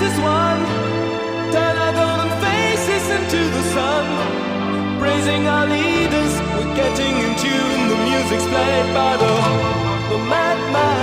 as one. Turn our golden faces into the sun. Praising our leaders, we're getting in tune. The music's played by the madman.